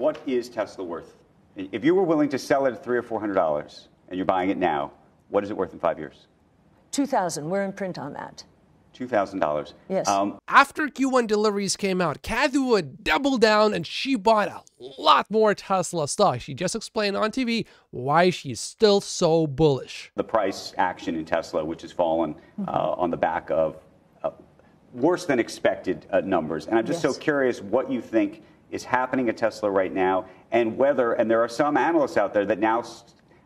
what is Tesla worth? If you were willing to sell it at $300 or $400 and you're buying it now, what is it worth in 5 years? $2,000. We're in print on that. $2,000. Yes. After Q1 deliveries came out, Cathie Wood doubled down and she bought a lot more Tesla stock. She just explained on TV why she's still so bullish. The price action in Tesla, which has fallen on the back of worse than expected numbers. And I'm just so curious what you think is happening at Tesla right now, and whether, and there are some analysts out there that now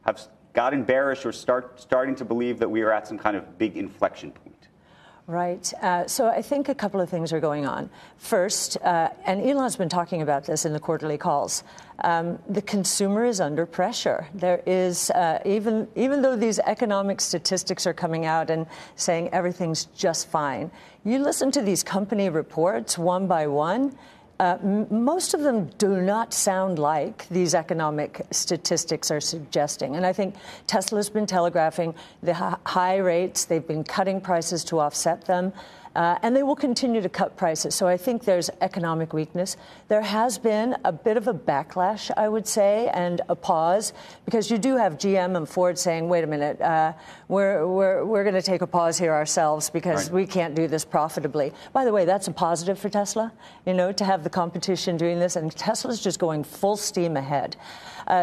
have gotten bearish or starting to believe that we are at some kind of big inflection point. Right. So I think a couple of things are going on. First, and Elon's been talking about this in the quarterly calls, the consumer is under pressure. There is, even though these economic statistics are coming out and saying everything's just fine, you listen to these company reports one by one, most of them do not sound like these economic statistics are suggesting. And I think Tesla's been telegraphing the high rates. They've been cutting prices to offset them. And they will continue to cut prices. So I think there's economic weakness. There has been a bit of a backlash, I would say, and a pause, because you do have GM and Ford saying, wait a minute, we're going to take a pause here ourselves because we can't do this profitably. By the way, that's a positive for Tesla, you know, to have the competition doing this. And Tesla's just going full steam ahead.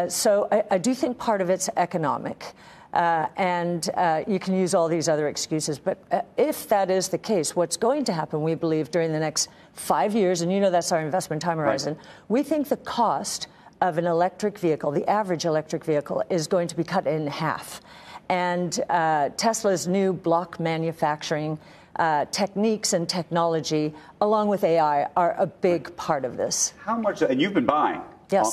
So I do think part of it's economic. And you can use all these other excuses. But if that is the case, what's going to happen, we believe, during the next 5 years, and you know that's our investment time horizon, we think the cost of an electric vehicle, the average electric vehicle, is going to be cut in half. And Tesla's new block manufacturing techniques and technology, along with AI, are a big part of this. How much, and you've been buying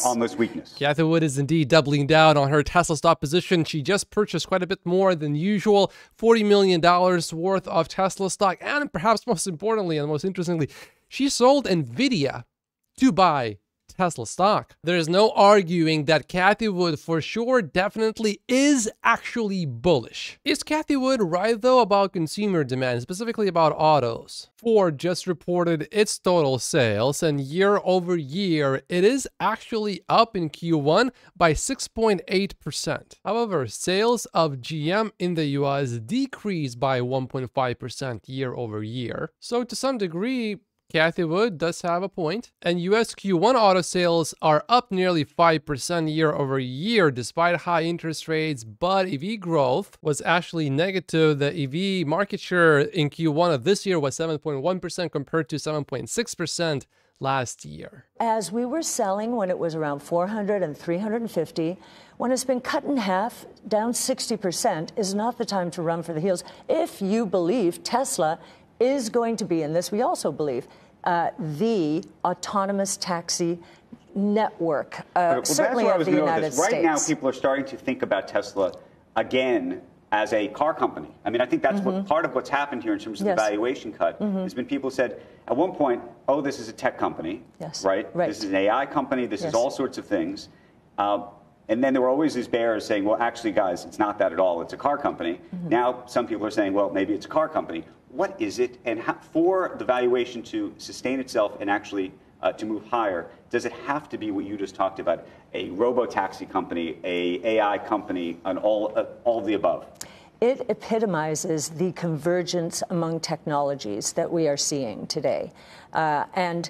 on this weakness. Cathie Wood is indeed doubling down on her Tesla stock position. She just purchased quite a bit more than usual, $40 million worth of Tesla stock. And perhaps most importantly and most interestingly, she sold Nvidia to buy Tesla stock. There's no arguing that Cathie Wood for sure definitely is actually bullish. Is Cathie Wood right though about consumer demand, specifically about autos? Ford just reported its total sales, and year over year it is actually up in Q1 by 6.8%. However, sales of GM in the US decreased by 1.5% year over year. So to some degree, Cathie Wood does have a point, and US Q1 auto sales are up nearly 5% year over year despite high interest rates, but EV growth was actually negative. The EV market share in Q1 of this year was 7.1% compared to 7.6% last year. As we were selling when it was around 400 and 350, when it's been cut in half, down 60%, is not the time to run for the hills. If you believe Tesla is going to be, in this we also believe, the autonomous taxi network, certainly of the United States. Right now, people are starting to think about Tesla again as a car company. I mean, I think that's what part of what's happened here in terms of the valuation cut. There's been people who said at one point, oh, this is a tech company, right? This is an AI company. This is all sorts of things. And then there were always these bears saying, well, actually, guys, it's not that at all. It's a car company. Now, some people are saying, well, maybe it's a car company. What is it? And how, for the valuation to sustain itself and actually to move higher, does it have to be what you just talked about, a robo-taxi company, a AI company, and all of the above? It epitomizes the convergence among technologies that we are seeing today. And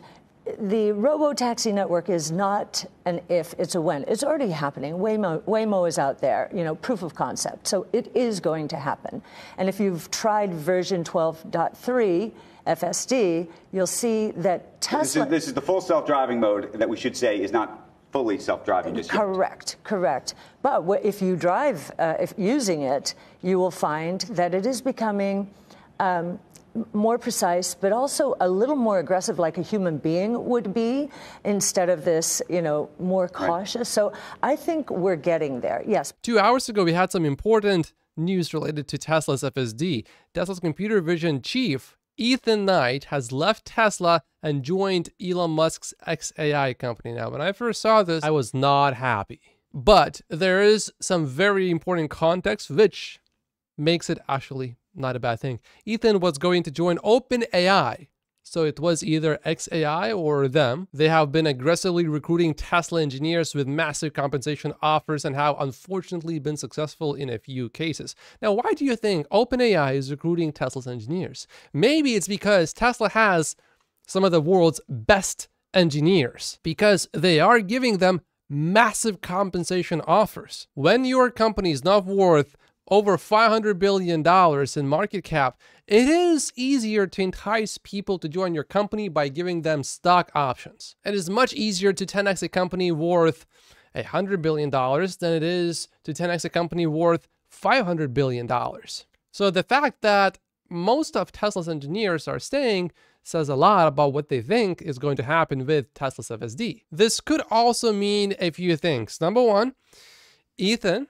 the robo-taxi network is not an if, it's a when. It's already happening. Waymo is out there, you know, proof of concept. So it is going to happen. And if you've tried version 12.3 FSD, you'll see that Tesla... This is the full self-driving mode that we should say is not fully self-driving just yet. Correct. But if you drive, if using it, you will find that it is becoming... more precise, but also a little more aggressive, like a human being would be, instead of this, you know, more cautious. So I think we're getting there. Yes. 2 hours ago, we had some important news related to Tesla's FSD. Tesla's computer vision chief, Ethan Knight, has left Tesla and joined Elon Musk's XAI company. Now, when I first saw this, I was not happy. But there is some very important context, which makes it actually not a bad thing. Ethan was going to join OpenAI, So it was either xAI or them. They have been aggressively recruiting Tesla engineers with massive compensation offers and have unfortunately been successful in a few cases. Now, why do you think OpenAI is recruiting Tesla's engineers? Maybe it's because Tesla has some of the world's best engineers, because they are giving them massive compensation offers. When your company is not worth over $500 billion in market cap, it is easier to entice people to join your company by giving them stock options. It is much easier to 10x a company worth $100 billion than it is to 10x a company worth $500 billion. So the fact that most of Tesla's engineers are staying says a lot about what they think is going to happen with Tesla's FSD. This could also mean a few things. Number one, Ethan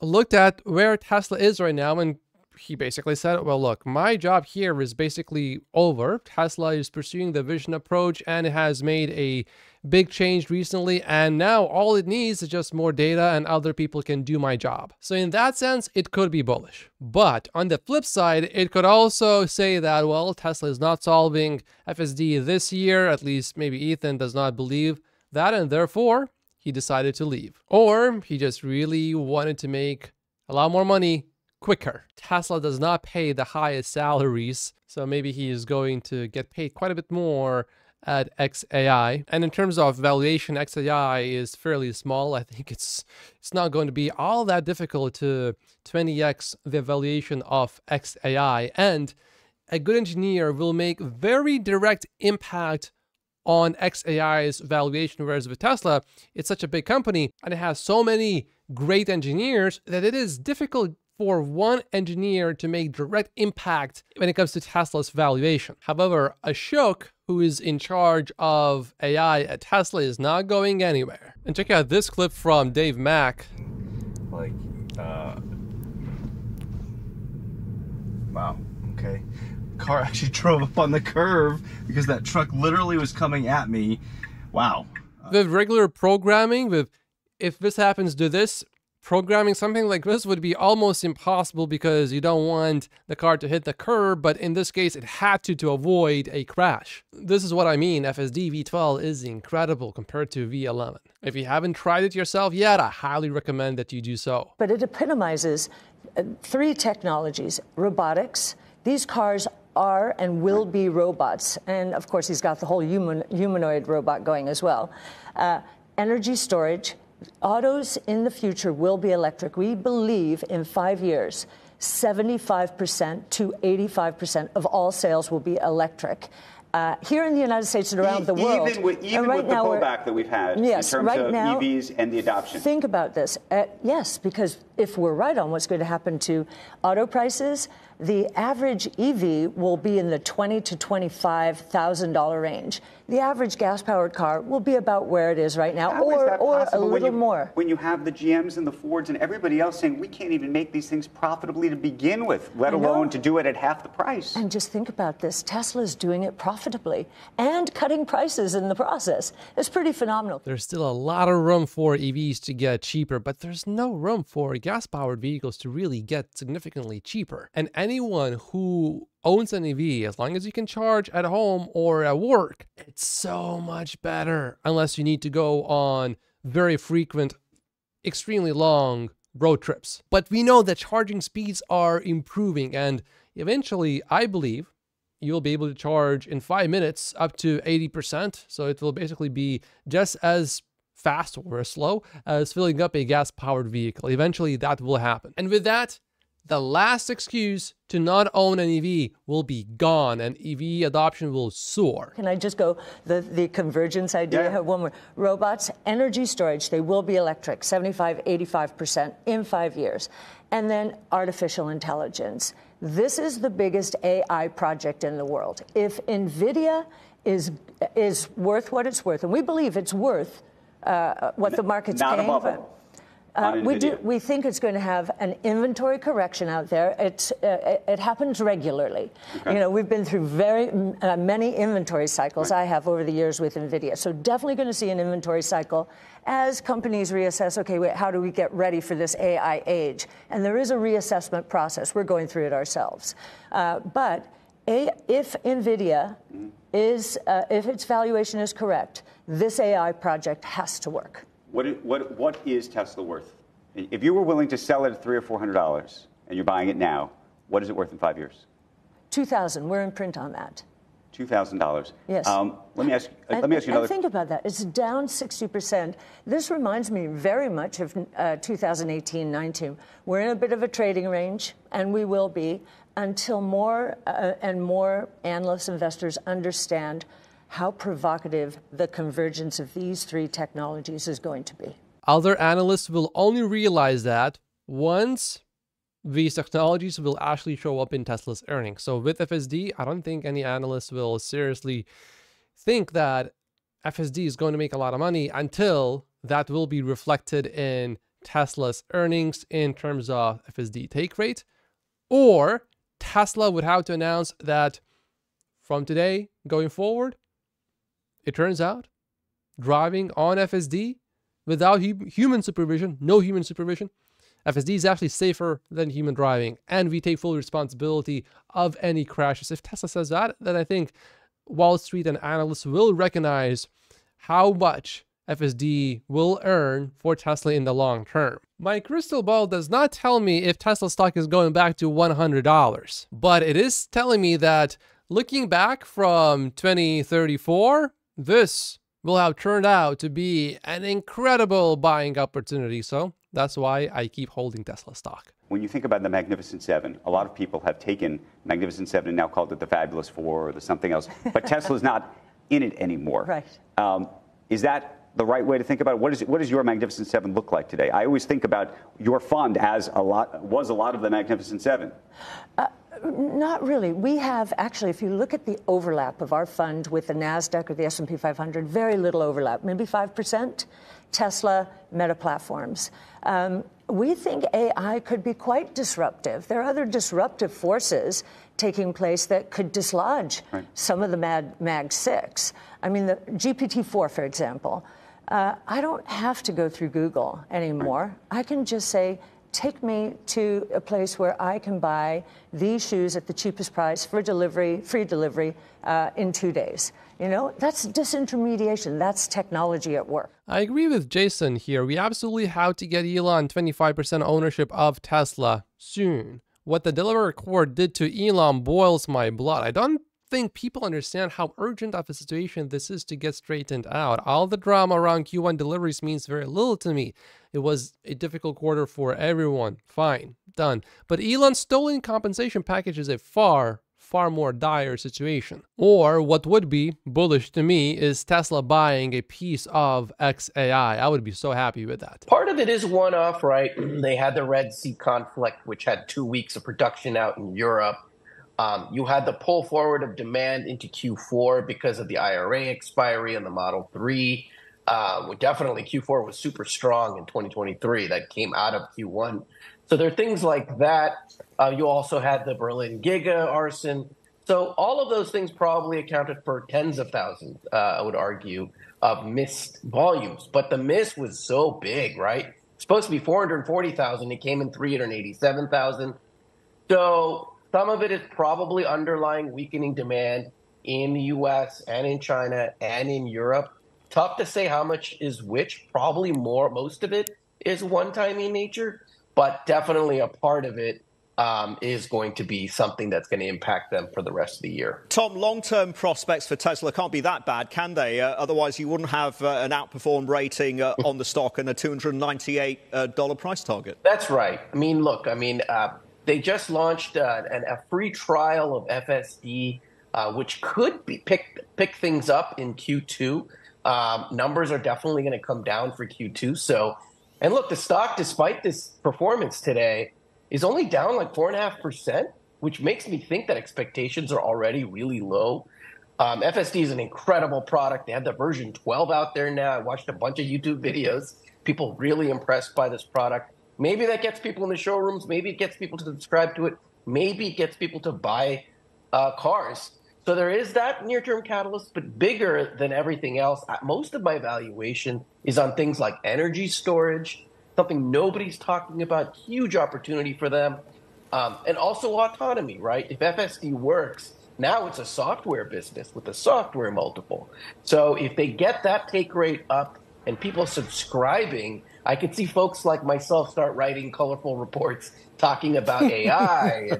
looked at where Tesla is right now, and he basically said, well, look, my job here is basically over. Tesla is pursuing the vision approach, and it has made a big change recently, and now all it needs is just more data and other people can do my job. So in that sense, it could be bullish. But on the flip side, it could also say that, well, Tesla is not solving FSD this year, at least maybe Ethan does not believe that, and therefore he decided to leave. Or he just really wanted to make a lot more money quicker. Tesla does not pay the highest salaries, so maybe he is going to get paid quite a bit more at xAI. And in terms of valuation, xAI is fairly small. I think it's not going to be all that difficult to 20x the valuation of xAI. And a good engineer will make very direct impact on xAI's valuation, whereas with Tesla, it's such a big company and it has so many great engineers that it is difficult for one engineer to make direct impact when it comes to Tesla's valuation. However, Ashok, who is in charge of AI at Tesla, is not going anywhere. And check out this clip from Dave Mack. Wow, okay. Car actually drove up on the curve because that truck literally was coming at me. Wow. With regular programming, if this happens to this, programming something like this would be almost impossible because you don't want the car to hit the curb, but in this case, it had to avoid a crash. This is what I mean. FSD V12 is incredible compared to V11. If you haven't tried it yourself yet, I highly recommend that you do so. But it epitomizes three technologies: robotics. These cars are and will be robots. And of course, he's got the whole humanoid robot going as well. Energy storage. Autos in the future will be electric. We believe in 5 years, 75% to 85% of all sales will be electric. Here in the United States and around the world. Even with the pullback that we've had in terms of EVs and the adoption. Think about this. Yes, because if we're right on what's going to happen to auto prices, the average EV will be in the $20,000 to $25,000 range. The average gas-powered car will be about where it is right now, or a little more. When you have the GMs and the Fords and everybody else saying we can't even make these things profitably to begin with, let alone to do it at half the price. And just think about this. Tesla's doing it profitably and cutting prices in the process. It's pretty phenomenal. There's still a lot of room for EVs to get cheaper, but there's no room for gas-powered vehicles to really get significantly cheaper. And anyone who owns an EV, as long as you can charge at home or at work, it's so much better, unless you need to go on very frequent, extremely long road trips. But we know that charging speeds are improving, and eventually, I believe, you'll be able to charge in 5 minutes up to 80%. So it will basically be just as fast or as slow as filling up a gas-powered vehicle. Eventually, that will happen. And with that, the last excuse to not own an EV will be gone, and EV adoption will soar. Can I just go the convergence idea? I have one more. Robots, energy storage, they will be electric, 75, 85% in 5 years. And then artificial intelligence. This is the biggest AI project in the world. If Nvidia is worth what it's worth, and we believe it's worth what the market's paying for. We think it's going to have an inventory correction out there. It happens regularly. Okay. You know, we've been through many inventory cycles. I have over the years with Nvidia. So definitely going to see an inventory cycle as companies reassess, okay, wait, how do we get ready for this AI age? And there is a reassessment process. We're going through it ourselves. But If Nvidia is, if its valuation is correct, this AI project has to work. What is Tesla worth? If you were willing to sell it at $300 or $400 and you're buying it now, what is it worth in 5 years? $2,000. We're in print on that. $2,000. Yes. Let me ask you another. And think about that. It's down 60%. This reminds me very much of 2018-19. We're in a bit of a trading range, and we will be until more and more analysts, investors understand how provocative the convergence of these three technologies is going to be. Other analysts will only realize that once these technologies will actually show up in Tesla's earnings. So with FSD, I don't think any analyst will seriously think that FSD is going to make a lot of money until that will be reflected in Tesla's earnings in terms of FSD take rate, or Tesla would have to announce that from today going forward, it turns out driving on FSD without human supervision, no human supervision, FSD is actually safer than human driving, and we take full responsibility of any crashes. If Tesla says that, then I think Wall Street and analysts will recognize how much FSD will earn for Tesla in the long term. My crystal ball does not tell me if Tesla stock is going back to $100, but it is telling me that looking back from 2034, this will have turned out to be an incredible buying opportunity. So that's why I keep holding Tesla stock. When you think about the Magnificent Seven, a lot of people have taken Magnificent Seven and now called it the Fabulous Four or the something else, but Tesla's not in it anymore. Right. Is that the right way to think about it? What does your Magnificent Seven look like today? I always think about your fund as a lot of the Magnificent Seven. Not really. We have actually, if you look at the overlap of our fund with the NASDAQ or the S&P 500, very little overlap, maybe 5%. Tesla, Meta Platforms. We think AI could be quite disruptive. There are other disruptive forces taking place that could dislodge some of the Mag 6. I mean, the GPT-4, for example. I don't have to go through Google anymore. I can just say, take me to a place where I can buy these shoes at the cheapest price for delivery, free delivery, in 2 days. You know, that's disintermediation. That's technology at work. I agree with Jason here. We absolutely have to get Elon 25% ownership of Tesla soon. What the Delaware court did to Elon boils my blood. I don't think people understand how urgent of a situation this is to get straightened out. All the drama around Q1 deliveries means very little to me. It was a difficult quarter for everyone. Fine, done. But Elon's stolen compensation package is a far more dire situation. Or what would be bullish to me is Tesla buying a piece of XAI. I would be so happy with that. Part of it is one-off, right? They had the Red Sea conflict, which had 2 weeks of production out in Europe. You had the pull forward of demand into Q4 because of the IRA expiry and the Model 3. Definitely Q4 was super strong in 2023. That came out of Q1. So there are things like that. You also had the Berlin Giga arson. So all of those things probably accounted for tens of thousands, I would argue, of missed volumes. But the miss was so big, right? It's supposed to be 440,000. It came in 387,000. So some of it is probably underlying weakening demand in the U.S. and in China and in Europe. Tough to say how much is which. Probably most of it is one-time in nature, but definitely a part of it is going to be something that's going to impact them for the rest of the year. Tom, long-term prospects for Tesla can't be that bad, can they? Otherwise, you wouldn't have an outperformed rating on the stock and a $298 price target. That's right. I mean, look, they just launched a free trial of FSD, which could be pick things up in Q2. Numbers are definitely going to come down for Q2. So, and look, the stock, despite this performance today, is only down like 4.5%, which makes me think that expectations are already really low. FSD is an incredible product. They have the version 12 out there now. I watched a bunch of YouTube videos. People really impressed by this product. Maybe that gets people in the showrooms. Maybe it gets people to subscribe to it. Maybe it gets people to buy cars. So there is that near-term catalyst, but bigger than everything else, most of my valuation is on things like energy storage, something nobody's talking about, huge opportunity for them, and also autonomy, right? If FSD works, Now it's a software business with a software multiple. So if they get that take rate up and people subscribing, I could see folks like myself start writing colorful reports talking about AI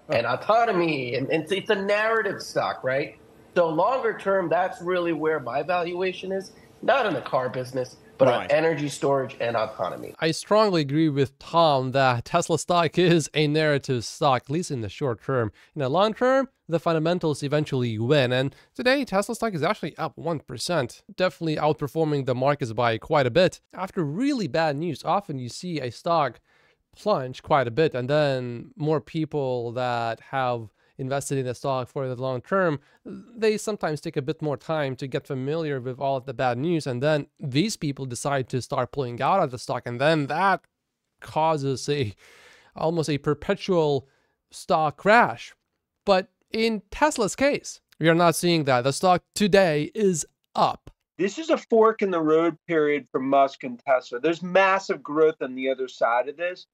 and autonomy. And it's a narrative stock, right? So longer term, that's really where my valuation is, not in the car business, but on energy storage and autonomy. I strongly agree with Tom that Tesla stock is a narrative stock, at least in the short term. In the long term, the fundamentals eventually win. And today, Tesla stock is actually up 1%, definitely outperforming the markets by quite a bit. After really bad news, often you see a stock plunge quite a bit, and then more people that have invested in the stock for the long term, they sometimes take a bit more time to get familiar with all of the bad news, and then these people decide to start pulling out of the stock, and then that causes almost a perpetual stock crash. But in Tesla's case, we are not seeing that. The stock today is up. This is a fork in the road period for Musk and Tesla. There's massive growth on the other side of this,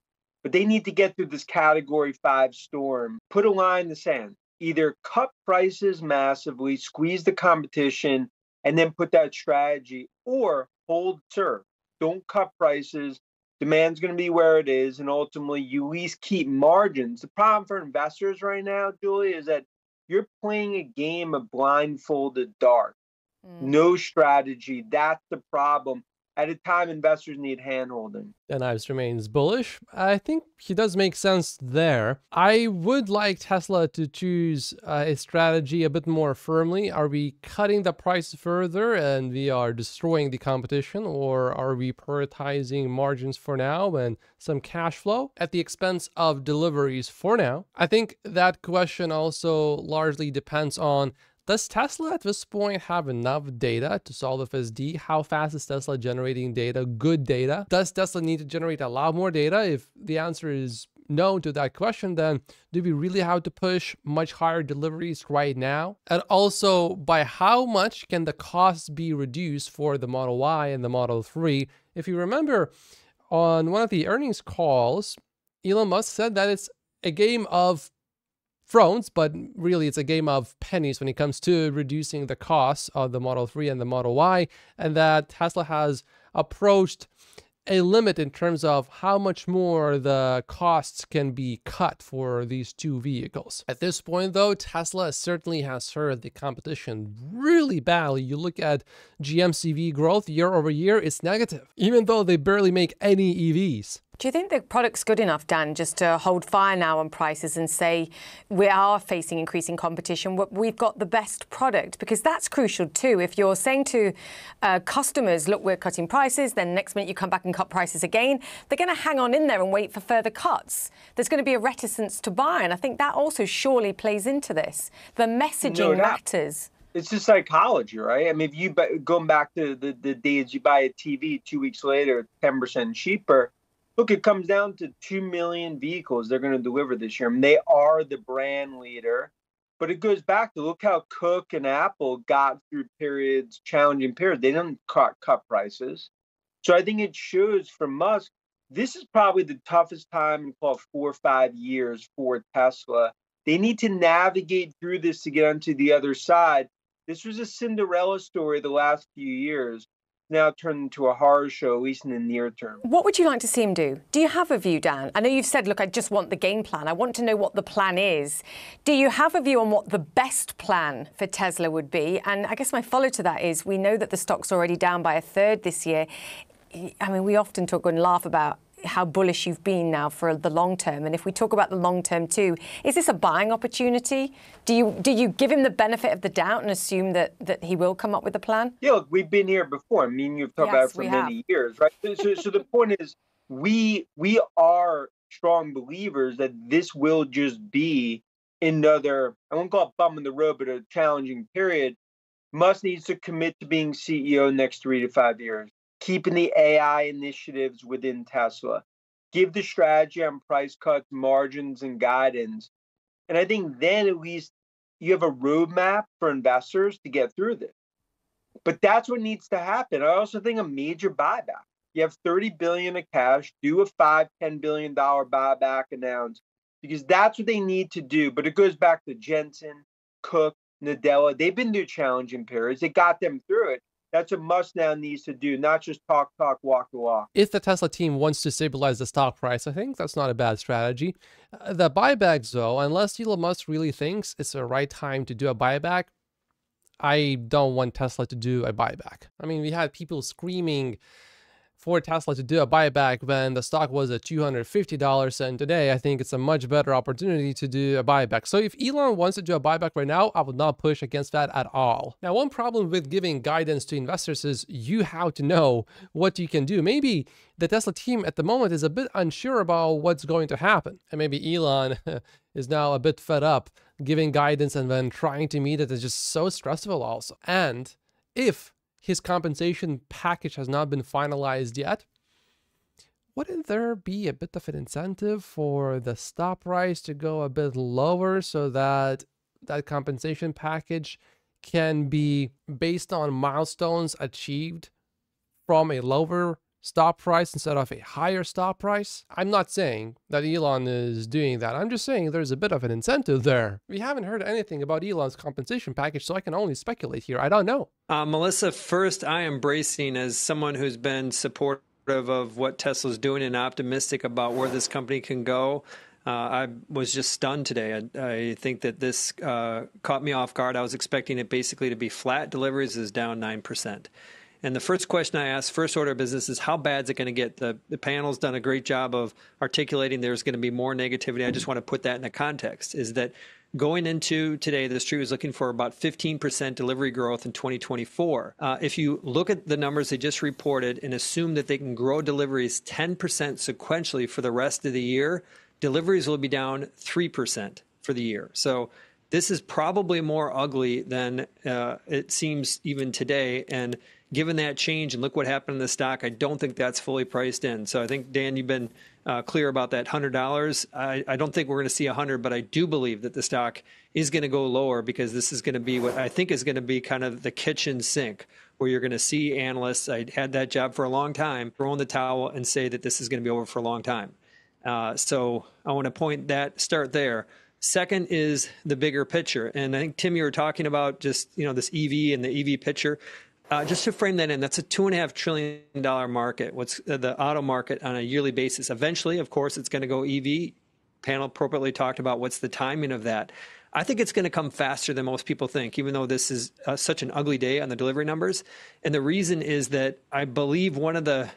but they need to get through this category 5 storm, put a line in the sand, either cut prices massively, squeeze the competition, and then put that strategy, or hold serve. Don't cut prices. Demand's going to be where it is, and ultimately you at least keep margins. The problem for investors right now, Julie, is that you're playing a game of blindfolded dark. No strategy. That's the problem. At a time, investors need handholding. And Ives remains bullish. I think he does make sense there. I would like Tesla to choose a strategy a bit more firmly. Are we cutting the price further and we are destroying the competition? Or are we prioritizing margins for now and some cash flow at the expense of deliveries for now? I think that question also largely depends on, does Tesla at this point have enough data to solve FSD? How fast is Tesla generating data, good data? Does Tesla need to generate a lot more data? If the answer is no to that question, then do we really have to push much higher deliveries right now? And also, by how much can the costs be reduced for the Model Y and the Model 3? If you remember, on one of the earnings calls, Elon Musk said that it's a game of thrones, but really it's a game of pennies when it comes to reducing the costs of the Model 3 and the Model Y, and that Tesla has approached a limit in terms of how much more the costs can be cut for these two vehicles. At this point, though, Tesla certainly has hurt the competition really badly. You look at GM CV growth year over year, it's negative, even though they barely make any EVs. Do you think the product's good enough, Dan, just to hold fire now on prices and say we are facing increasing competition, we've got the best product? Because that's crucial too. If you're saying to customers, look, we're cutting prices, then next minute you come back and cut prices again, they're going to hang on in there and wait for further cuts. There's going to be a reticence to buy. And I think that also surely plays into this. The messaging matters. It's just psychology, right? I mean, if you going back to the days you buy a TV 2 weeks later, 10% cheaper. Look, it comes down to 2 million vehicles they're going to deliver this year. I mean, they are the brand leader. But it goes back to look how Cook and Apple got through challenging periods. They didn't cut prices. So I think it shows from Musk, this is probably the toughest time in 4 or 5 years for Tesla. They need to navigate through this to get onto the other side. This was a Cinderella story the last few years. Now turned into a horror show, at least in the near term. What would you like to see him do? Do you have a view, Dan? I know you've said, look, I just want the game plan. I want to know what the plan is. Do you have a view on what the best plan for Tesla would be? And I guess my follow to that is, we know that the stock's already down by 1/3 this year. I mean, we often talk and laugh about how bullish you've been now for the long term. And if we talk about the long term too, is this a buying opportunity? Do you give him the benefit of the doubt and assume that he will come up with a plan? Yeah, look, we've been here before. I mean, you've talked about it for many years, right? So the point is, we are strong believers that this will just be another, I won't call it bum in the road, but a challenging period. Musk needs to commit to being CEO next 3 to 5 years. Keeping the AI initiatives within Tesla, give the strategy on price cuts, margins, and guidance. And I think then at least you have a roadmap for investors to get through this. But that's what needs to happen. I also think a major buyback. You have $30 billion of cash, do a $5-10 billion buyback announced, because that's what they need to do. But it goes back to Jensen, Cook, Nadella, they've been through challenging periods. It got them through it. That's what Musk now needs to do, not just talk, walk the walk. If the Tesla team wants to stabilize the stock price, I think that's not a bad strategy. The buybacks, though, unless Elon Musk really thinks it's the right time to do a buyback, I don't want Tesla to do a buyback. I mean, we had people screaming for Tesla to do a buyback when the stock was at $250, and today I think it's a much better opportunity to do a buyback. So if Elon wants to do a buyback right now, I would not push against that at all. Now, one problem with giving guidance to investors is you have to know what you can do. Maybe the Tesla team at the moment is a bit unsure about what's going to happen, and maybe Elon is now a bit fed up giving guidance and then trying to meet it is just so stressful also. And if his compensation package has not been finalized yet, wouldn't there be a bit of an incentive for the stock price to go a bit lower so that that compensation package can be based on milestones achieved from a lower stock price instead of a higher stock price? I'm not saying that Elon is doing that. I'm just saying there's a bit of an incentive there. We haven't heard anything about Elon's compensation package, so I can only speculate here. I don't know. Melissa, first, I am bracing as someone who's been supportive of what Tesla's doing and optimistic about where this company can go. I was just stunned today. I think that this caught me off guard. I was expecting it basically to be flat. Deliveries is down 9%. And the first question I asked, first order of business, is how bad is it going to get? The panel's done a great job of articulating there's going to be more negativity. I just want to put that in a context, is that going into today, the street was looking for about 15% delivery growth in 2024. If you look at the numbers they just reported and assume that they can grow deliveries 10% sequentially for the rest of the year, deliveries will be down 3% for the year. So this is probably more ugly than it seems even today. And given that change and look what happened in the stock, I don't think that's fully priced in. So I think, Dan, you've been clear about that $100. I don't think we're going to see 100, but I do believe that the stock is going to go lower because this is going to be what I think is going to be kind of the kitchen sink, where you're going to see analysts, I had that job for a long time, throw in the towel and say that this is going to be over for a long time. So I want to start there. Second is the bigger picture. And I think, Tim, you were talking about just, this EV and the EV picture. Just to frame that in, that's a $2.5 trillion market. What's the auto market on a yearly basis? Eventually, of course, it's going to go EV. Panel appropriately talked about what's the timing of that. I think it's going to come faster than most people think, even though this is such an ugly day on the delivery numbers. And the reason is that I believe one of the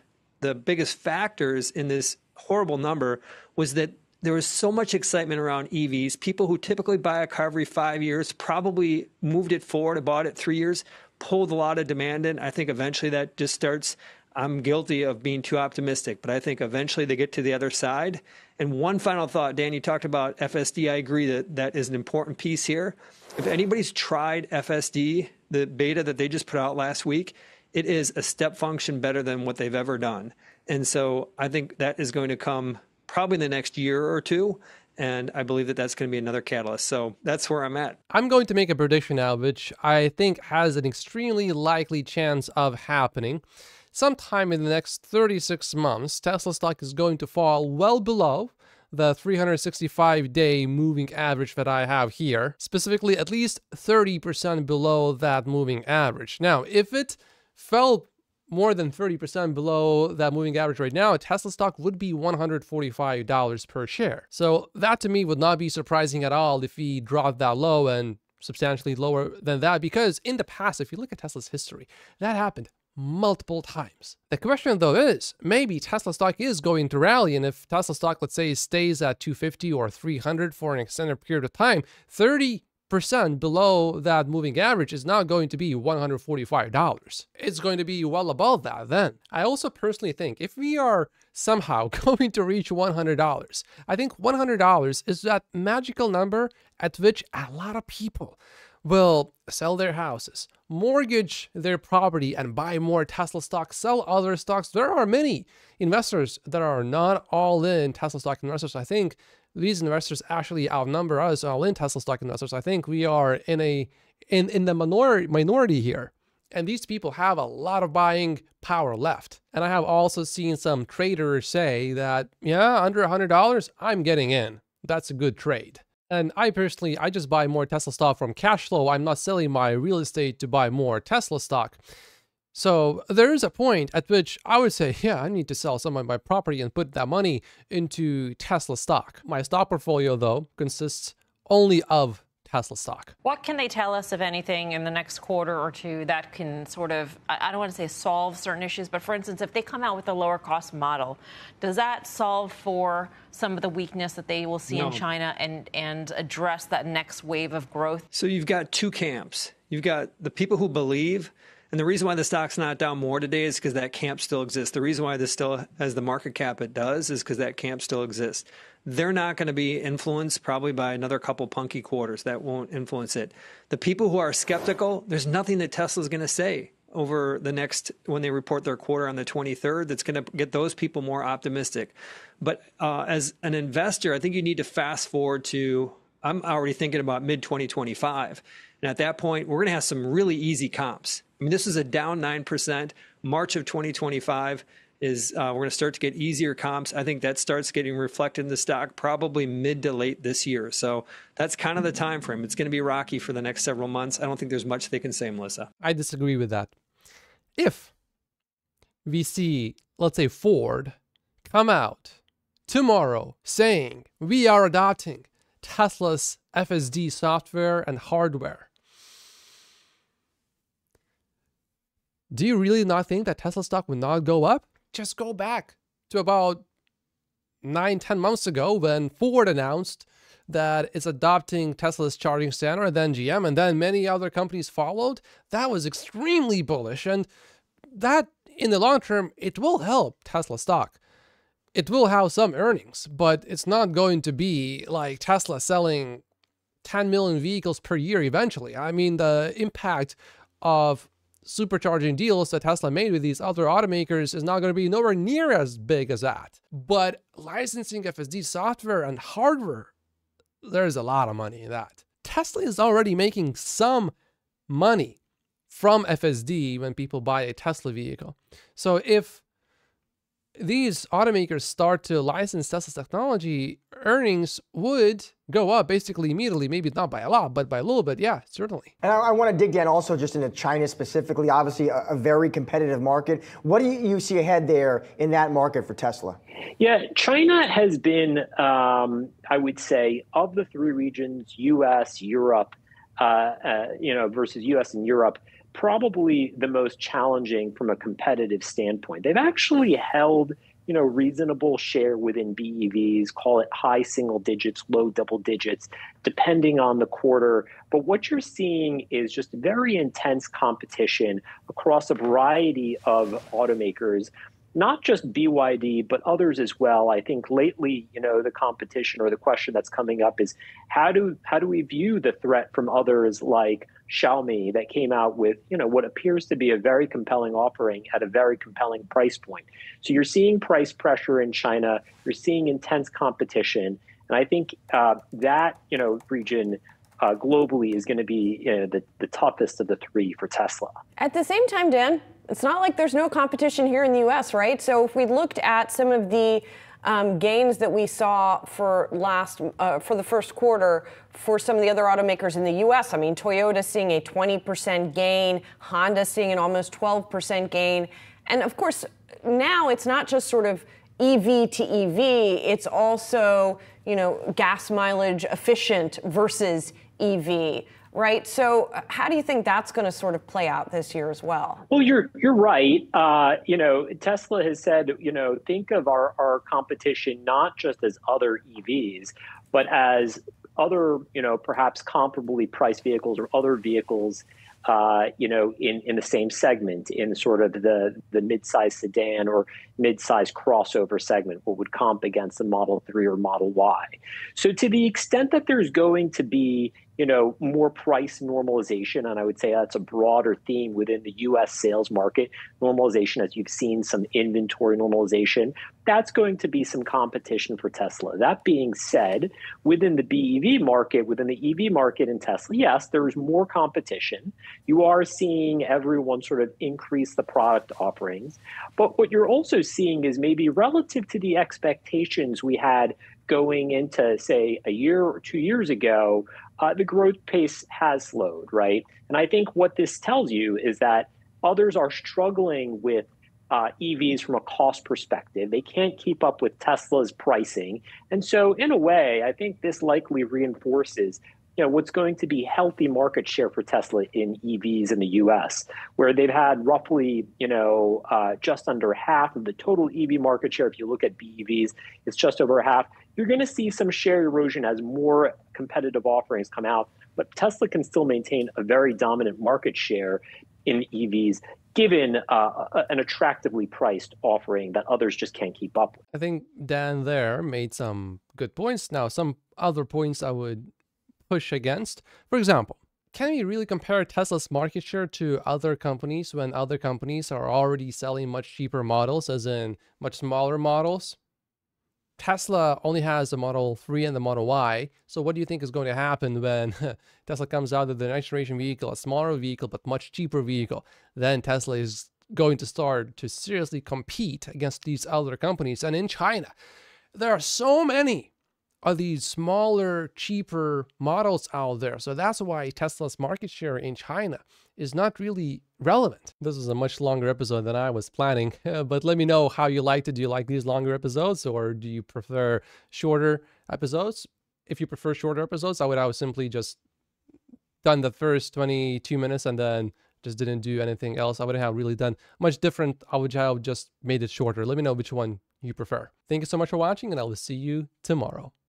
biggest factors in this horrible number was that there was so much excitement around EVs. People who typically buy a car every 5 years probably moved it forward and bought it 3 years, pulled a lot of demand in. I think eventually that just starts. I'm guilty of being too optimistic, but I think eventually they get to the other side. And one final thought, Dan, you talked about FSD. I agree that is an important piece here. If anybody's tried FSD, the beta that they just put out last week, it is a step function better than what they've ever done. And so I think that is going to come probably in the next year or two. And I believe that that's going to be another catalyst. So that's where I'm at. I'm going to make a prediction now, which I think has an extremely likely chance of happening. Sometime in the next 36 months, Tesla stock is going to fall well below the 365-day moving average that I have here. Specifically, at least 30% below that moving average. Now, if it fell more than 30% below that moving average right now, Tesla stock would be $145 per share. So that to me would not be surprising at all if we dropped that low and substantially lower than that, because in the past, if you look at Tesla's history, that happened multiple times. The question though is, maybe Tesla stock is going to rally, and if Tesla stock, let's say, stays at 250 or 300 for an extended period of time, 30% below that moving average is now going to be $145. It's going to be well above that then. I also personally think if we are somehow going to reach $100, I think $100 is that magical number at which a lot of people will sell their houses, mortgage their property, and buy more Tesla stock, sell other stocks. There are many investors that are not all in Tesla stock investors. I think these investors actually outnumber us all-in Tesla stock investors. I think we are in the minority here. And these people have a lot of buying power left. And I have also seen some traders say that, yeah, under $100, I'm getting in. That's a good trade. And I personally, I just buy more Tesla stock from cash flow. I'm not selling my real estate to buy more Tesla stock. So there is a point at which I would say, yeah, I need to sell some of my property and put that money into Tesla stock. My stock portfolio, though, consists only of Tesla stock. What can they tell us, if anything, in the next quarter or two that can sort of, I don't want to say solve certain issues, but for instance, if they come out with a lower cost model, does that solve for some of the weakness that they will see in China and address that next wave of growth? So you've got two camps. You've got the people who believe. And the reason why the stock's not down more today is because that camp still exists. The reason why this still has the market cap it does is because that camp still exists. They're not going to be influenced probably by another couple punky quarters. That won't influence it. The people who are skeptical, there's nothing that Tesla's going to say over the next, when they report their quarter on the 23rd, that's going to get those people more optimistic. But as an investor, I think you need to fast forward to, I'm already thinking about mid-2025. And at that point, we're going to have some really easy comps. I mean, this is a down 9%. March of 2025 is we're going to start to get easier comps. I think that starts getting reflected in the stock probably mid to late this year. So that's kind of the time frame. It's going to be rocky for the next several months. I don't think there's much they can say, Melissa. I disagree with that. If we see, let's say, Ford come out tomorrow saying we are adopting Tesla's FSD software and hardware, do you really not think that Tesla stock would not go up? Just go back to about 9-10 months ago when Ford announced that it's adopting Tesla's charging standard, then GM, and then many other companies followed. That was extremely bullish, and that, in the long term, it will help Tesla stock. It will have some earnings, but it's not going to be like Tesla selling 10 million vehicles per year eventually. I mean, the impact of supercharging deals that Tesla made with these other automakers is not going to be nowhere near as big as that. But licensing FSD software and hardware, there's a lot of money in that. Tesla is already making some money from FSD when people buy a Tesla vehicle. So if these automakers start to license Tesla's technology, earnings would go up basically immediately, maybe not by a lot, but by a little bit, yeah, certainly. And I want to dig down also just into China specifically, obviously a very competitive market. What do you see ahead there in that market for Tesla? Yeah, China has been, I would say, of the three regions, U.S., Europe, versus U.S. and Europe, probably the most challenging from a competitive standpoint. They've actually held, reasonable share within BEVs, call it high single digits, low double digits, depending on the quarter. But what you're seeing is just very intense competition across a variety of automakers, not just BYD, but others as well. I think lately, the competition or the question that's coming up is how do we view the threat from others like Xiaomi that came out with, what appears to be a very compelling offering at a very compelling price point. So you're seeing price pressure in China, you're seeing intense competition. And I think that, region globally is going to be the toughest of the three for Tesla. At the same time, Dan, it's not like there's no competition here in the U.S., right? So if we looked at some of the gains that we saw for the first quarter for some of the other automakers in the U.S. I mean, Toyota seeing a 20% gain, Honda seeing an almost 12% gain. And of course, now it's not just sort of EV to EV, it's also, gas mileage efficient versus EV. Right. So how do you think that's going to sort of play out this year as well? Well, you're right. Tesla has said, think of our competition not just as other EVs, but as other, perhaps comparably priced vehicles or other vehicles, in the same segment, in sort of the mid-size sedan or mid-size crossover segment, what would comp against the Model 3 or Model Y. So to the extent that there's going to be, more price normalization, and I would say that's a broader theme within the U.S. sales market, normalization as you've seen some inventory normalization, that's going to be some competition for Tesla. That being said, within the BEV market, within the EV market in Tesla, yes, there's more competition. You are seeing everyone sort of increase the product offerings. But what you're also seeing is maybe relative to the expectations we had going into, say, a year or 2 years ago, the growth pace has slowed, right? And I think what this tells you is that others are struggling with EVs from a cost perspective. They can't keep up with Tesla's pricing. And so in a way, I think this likely reinforces what's going to be healthy market share for Tesla in EVs in the US, where they've had roughly, just under half of the total EV market share. If you look at BEVs, it's just over half. You're going to see some share erosion as more competitive offerings come out, but Tesla can still maintain a very dominant market share in EVs, given an attractively priced offering that others just can't keep up with. I think Dan there made some good points. Now, some other points I would push against. For example, can we really compare Tesla's market share to other companies when other companies are already selling much cheaper models, as in much smaller models? Tesla only has the Model 3 and the Model Y. So what do you think is going to happen when Tesla comes out with the next generation vehicle, a smaller vehicle, but much cheaper vehicle? Then Tesla is going to start to seriously compete against these other companies. And in China, there are so many of these smaller, cheaper models out there. So that's why Tesla's market share in China is not really relevant. This is a much longer episode than I was planning, but let me know how you liked it. Do you like these longer episodes, or do you prefer shorter episodes? If you prefer shorter episodes, I would simply just done the first 22 minutes and then just didn't do anything else. I wouldn't have really done much different. I would have just made it shorter. Let me know which one you prefer. Thank you so much for watching, and I will see you tomorrow.